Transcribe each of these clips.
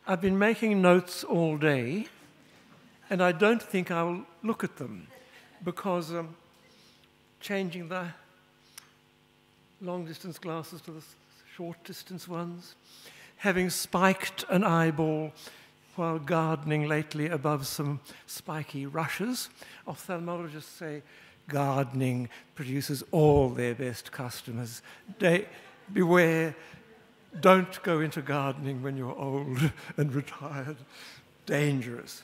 I've been making notes all day, and I don't think I'll look at them because changing the long-distance glasses to the short-distance ones, having spiked an eyeball while gardening lately above some spiky rushes. Ophthalmologists say gardening produces all their best customers. Beware, don't go into gardening when you're old and retired. Dangerous.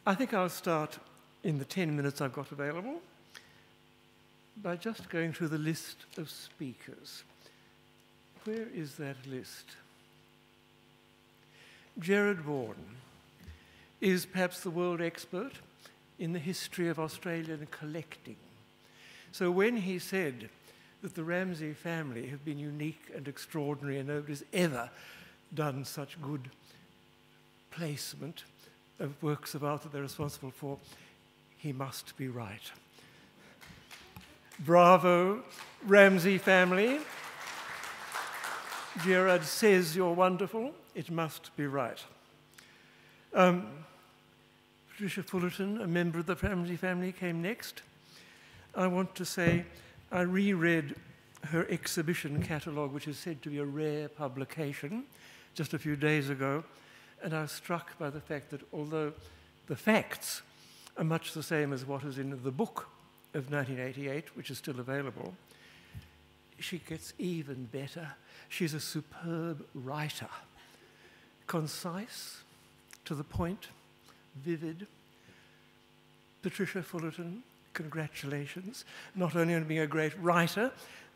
I think I'll start in the 10 minutes I've got available by just going through the list of speakers. Where is that list? Gerard Vaughan is perhaps the world expert in the history of Australian collecting. So when he said that the Ramsay family have been unique and extraordinary and nobody's ever done such good placement of works of art that they're responsible for, he must be right. Bravo, Ramsay family. Gerard says you're wonderful. It must be right. Patricia Fullerton, a member of the Ramsay family, came next. I want to say I reread her exhibition catalogue, which is said to be a rare publication, just a few days ago, and I was struck by the fact that although the facts are much the same as what is in the book of 1988, which is still available, she gets even better. She's a superb writer, concise, to the point, vivid. Patricia Fullerton, congratulations, not only on being a great writer,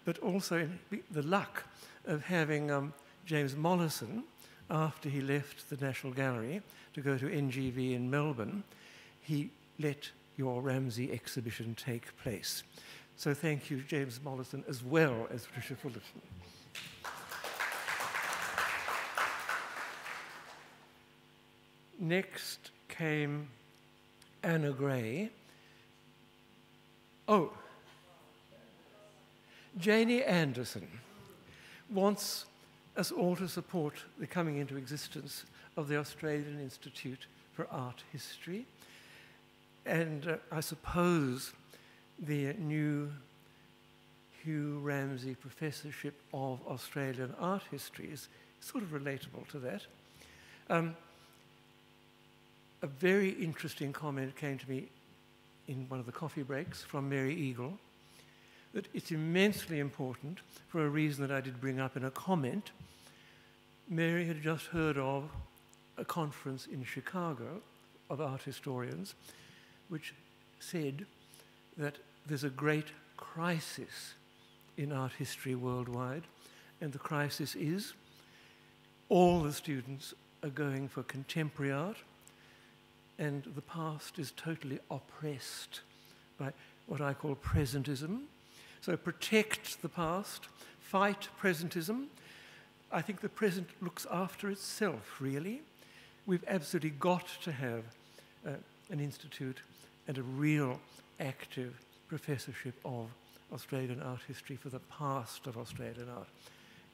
but also in the luck of having James Mollison, after he left the National Gallery to go to NGV in Melbourne, he let your Ramsay exhibition take place. So thank you, James Mollison, as well as Patricia Fullerton. Next came Anna Gray. Oh, Janie Anderson wants us all to support the coming into existence of the Australian Institute for Art History. And I suppose the new Hugh Ramsay Professorship of Australian Art History is sort of relatable to that. A very interesting comment came to me in one of the coffee breaks from Mary Eagle, that it's immensely important for a reason that I did bring up in a comment. Mary had just heard of a conference in Chicago of art historians which said that there's a great crisis in art history worldwide, and the crisis is all the students are going for contemporary art, and the past is totally oppressed by what I call presentism. So protect the past, fight presentism. I think the present looks after itself, really. We've absolutely got to have an institute and a real active professorship of Australian art history for the past of Australian art.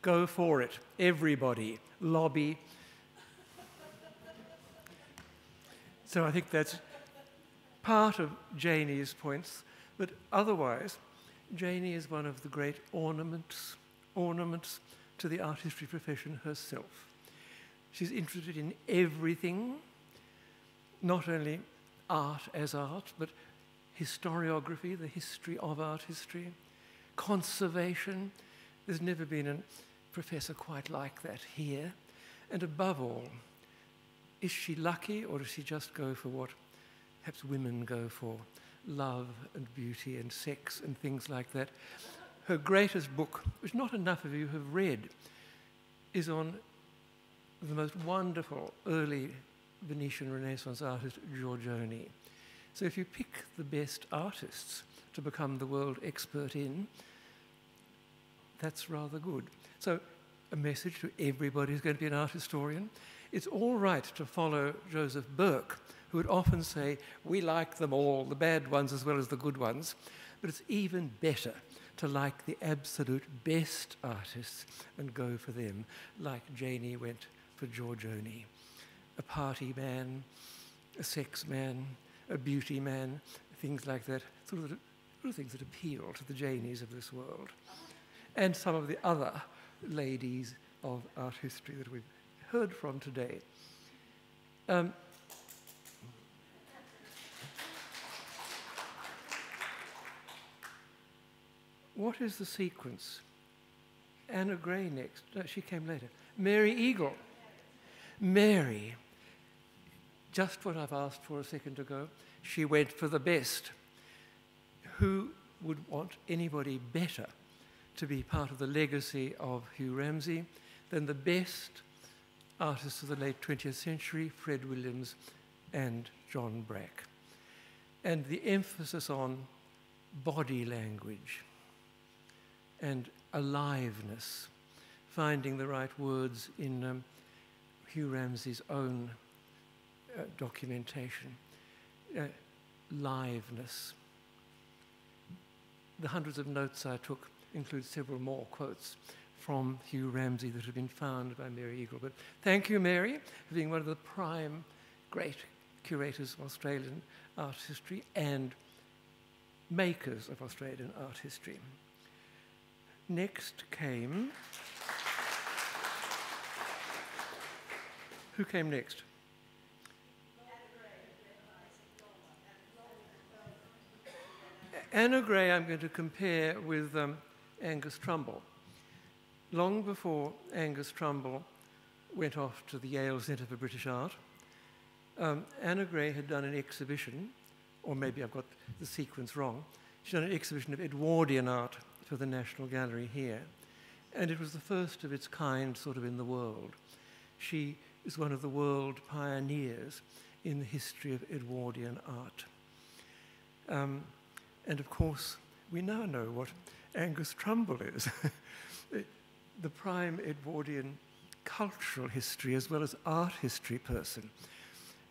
Go for it, everybody, lobby. So I think that's part of Janie's points, but otherwise, Janie is one of the great ornaments to the art history profession herself. She's interested in everything, not only art as art, but historiography, the history of art history, conservation. There's never been a professor quite like that here. And above all, is she lucky, or does she just go for what perhaps women go for? Love and beauty and sex and things like that. Her greatest book, which not enough of you have read, is on the most wonderful early Venetian Renaissance artist, Giorgione. So if you pick the best artists to become the world expert in, that's rather good. So a message to everybody who's going to be an art historian. It's all right to follow Joseph Burke, who would often say, we like them all, the bad ones as well as the good ones, but it's even better to like the absolute best artists and go for them, like Janie went for Giorgione. A party man, a sex man, a beauty man, things like that, sort of things that appeal to the Janies of this world. And some of the other ladies of art history that we've heard from today. What is the sequence? Anna Gray next. No, she came later. Mary Eagle. Mary, just what I've asked for a second ago. She went for the best. Who would want anybody better to be part of the legacy of Hugh Ramsay than the best artists of the late 20th century, Fred Williams and John Brack? And the emphasis on body language and aliveness, finding the right words in Hugh Ramsay's own documentation, liveness. The hundreds of notes I took include several more quotes from Hugh Ramsay that have been found by Mary Eagle. But thank you, Mary, for being one of the prime great curators of Australian art history and makers of Australian art history. Next came... Who came next? Anna Gray I'm going to compare with Angus Trumbull. Long before Angus Trumbull went off to the Yale Centre for British Art, Anna Gray had done an exhibition, or maybe I've got the sequence wrong. She'd done an exhibition of Edwardian art for the National Gallery here, and it was the first of its kind sort of in the world. She is one of the world pioneers in the history of Edwardian art. And of course, we now know what Angus Trumbull is. The prime Edwardian cultural history as well as art history person.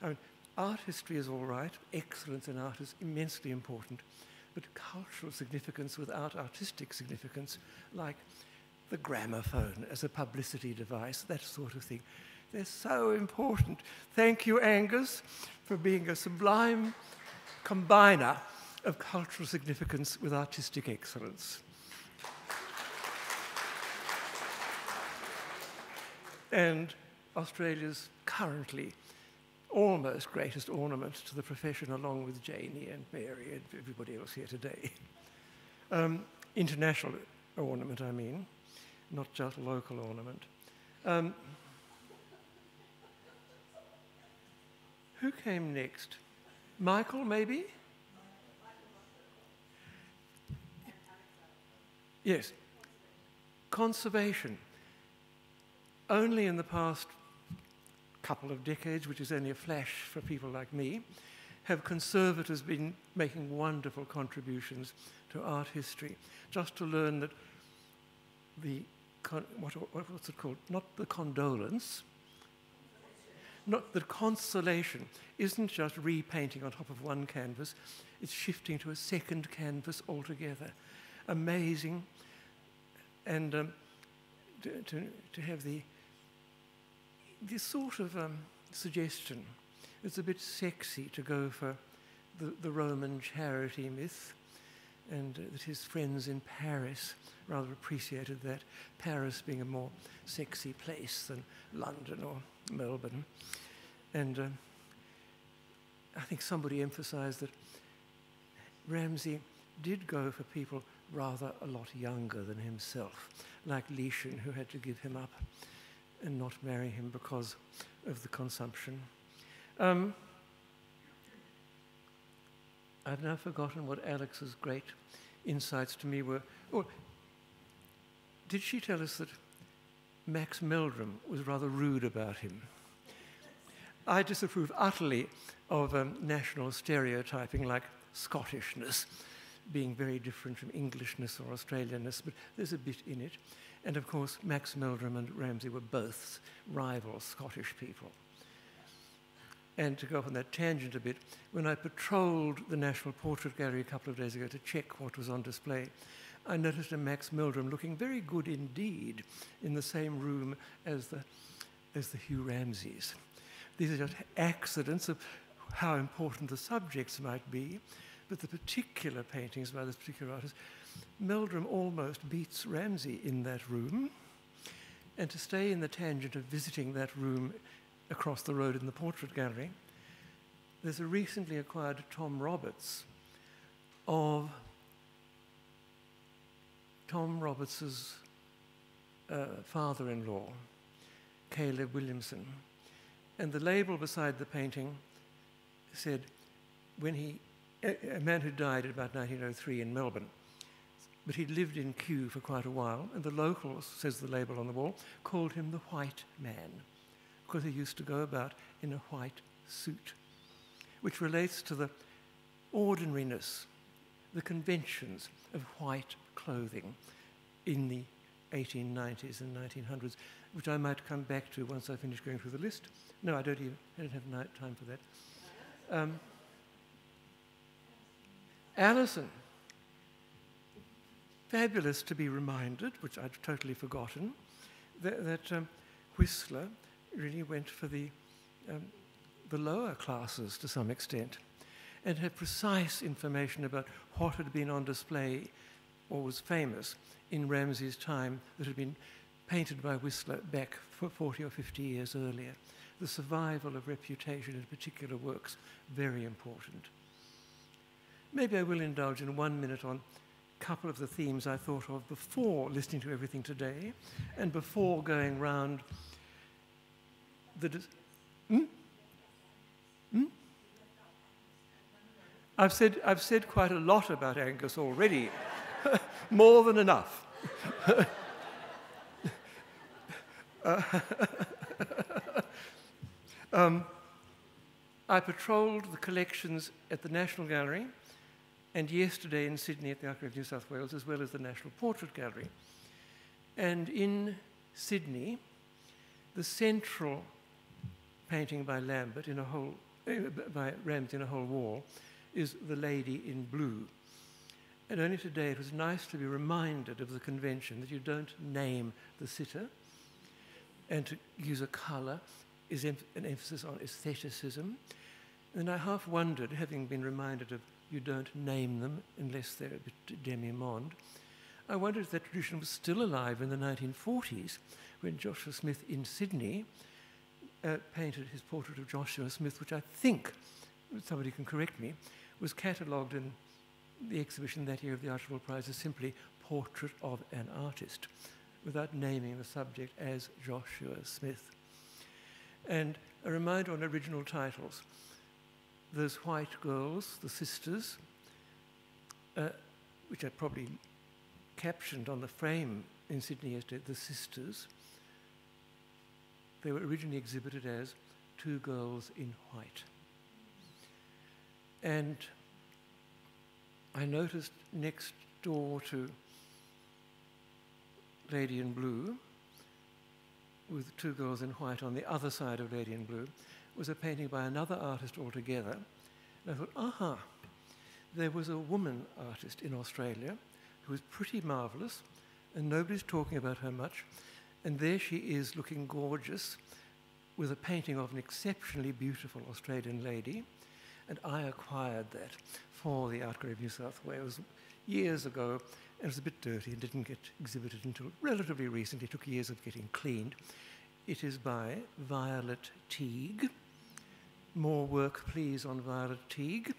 I mean, art history is all right, excellence in art is immensely important, but cultural significance without artistic significance, like the gramophone as a publicity device, that sort of thing, they're so important. Thank you, Angus, for being a sublime combiner of cultural significance with artistic excellence. And Australia's currently almost greatest ornament to the profession, along with Janie and Mary and everybody else here today. International ornament, I mean, not just local ornament. Who came next? Michael, maybe? Yes. Conservation. Only in the past couple of decades, which is only a flash for people like me, have conservators been making wonderful contributions to art history. Just to learn that the, what's it called? Not the condolence, not the consolation isn't just repainting on top of one canvas, it's shifting to a second canvas altogether. Amazing. And to have this sort of suggestion, it's a bit sexy to go for the Roman charity myth, and that his friends in Paris rather appreciated that, Paris being a more sexy place than London or Melbourne. And I think somebody emphasized that Ramsay did go for people rather a lot younger than himself, like Lieschen, who had to give him up and not marry him because of the consumption. I've now forgotten what Alex's great insights to me were. Oh, did she tell us that Max Meldrum was rather rude about him? I disapprove utterly of national stereotyping like Scottishness being very different from Englishness or Australianness, but there's a bit in it. And of course, Max Meldrum and Ramsay were both rival Scottish people. And to go off on that tangent a bit, when I patrolled the National Portrait Gallery a couple of days ago to check what was on display, I noticed a Max Meldrum looking very good indeed in the same room as the as the Hugh Ramsays. These are just accidents of how important the subjects might be, but the particular paintings by this particular artist, Meldrum almost beats Ramsay in that room. And to stay in the tangent of visiting that room across the road in the portrait gallery, there's a recently acquired Tom Roberts of Tom Roberts's father-in-law, Caleb Williamson. And the label beside the painting said, a man who died in about 1903 in Melbourne, but he'd lived in Kew for quite a while, and the locals, says the label on the wall, called him the White Man, because he used to go about in a white suit, which relates to the ordinariness, the conventions of white clothing in the 1890s and 1900s, which I might come back to once I finish going through the list. No, I don't have time for that. Alison. Fabulous to be reminded, which I'd totally forgotten, that Whistler really went for the lower classes to some extent, and had precise information about what had been on display or was famous in Ramsay's time that had been painted by Whistler back for 40 or 50 years earlier. The survival of reputation in particular works, very important. Maybe I will indulge in 1 minute on a couple of the themes I thought of before listening to everything today and before going round the... I've said quite a lot about Angus already, more than enough. I patrolled the collections at the National Gallery and yesterday in Sydney at the Archive of New South Wales, as well as the National Portrait Gallery. And in Sydney, the central painting by Lambert by Ramsay in a whole wall is The Lady in Blue. And only today it was nice to be reminded of the convention that you don't name the sitter, and to use a colour is an emphasis on aestheticism. And I half wondered, having been reminded of you don't name them unless they're a bit demi-monde, I wondered if that tradition was still alive in the 1940s, when Joshua Smith in Sydney painted his portrait of Joshua Smith, which I think, somebody can correct me, was catalogued in the exhibition that year of the Archibald Prize as simply Portrait of an Artist, without naming the subject as Joshua Smith. And a reminder on original titles. Those white girls, the sisters, which are probably captioned on the frame in Sydney yesterday, the sisters, they were originally exhibited as Two Girls in White. And I noticed next door to Lady in Blue, with Two Girls in White on the other side of Lady in Blue, was a painting by another artist altogether. And I thought, aha, there was a woman artist in Australia who was pretty marvellous, and nobody's talking about her much. And there she is looking gorgeous with a painting of an exceptionally beautiful Australian lady. And I acquired that for the Art Gallery of New South Wales years ago, and it was a bit dirty and didn't get exhibited until relatively recently. It took years of getting cleaned. It is by Violet Teague. More work, please, on Violet Teague.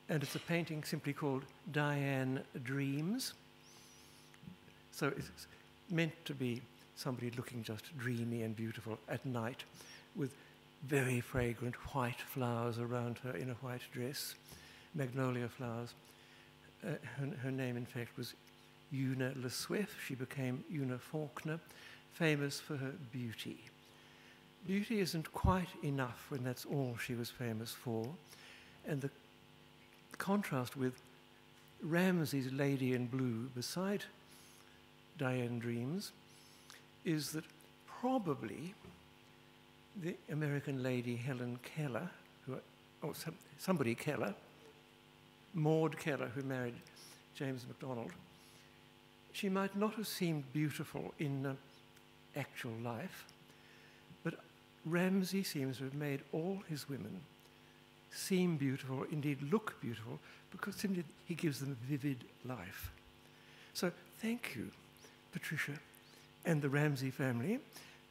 And it's a painting simply called Diane Dreams. So it's meant to be somebody looking just dreamy and beautiful at night, with very fragrant white flowers around her in a white dress, magnolia flowers. Her name, in fact, was Una Le Swift. She became Una Faulkner, famous for her beauty. Beauty isn't quite enough when that's all she was famous for. And the contrast with Ramsay's Lady in Blue beside Diane Dreams is that probably the American lady Helen Keller, somebody Keller, Maud Keller, who married James MacDonald, she might not have seemed beautiful in actual life, but Ramsay seems to have made all his women seem beautiful, indeed look beautiful, because simply he gives them vivid life. So thank you, Patricia and the Ramsay family,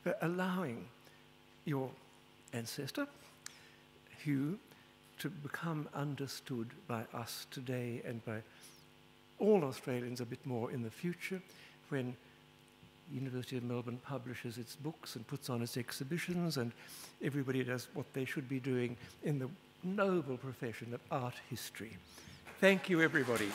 for allowing your ancestor, Hugh, to become understood by us today and by all Australians a bit more in the future when the University of Melbourne publishes its books and puts on its exhibitions and everybody does what they should be doing in the noble profession of art history. Thank you, everybody.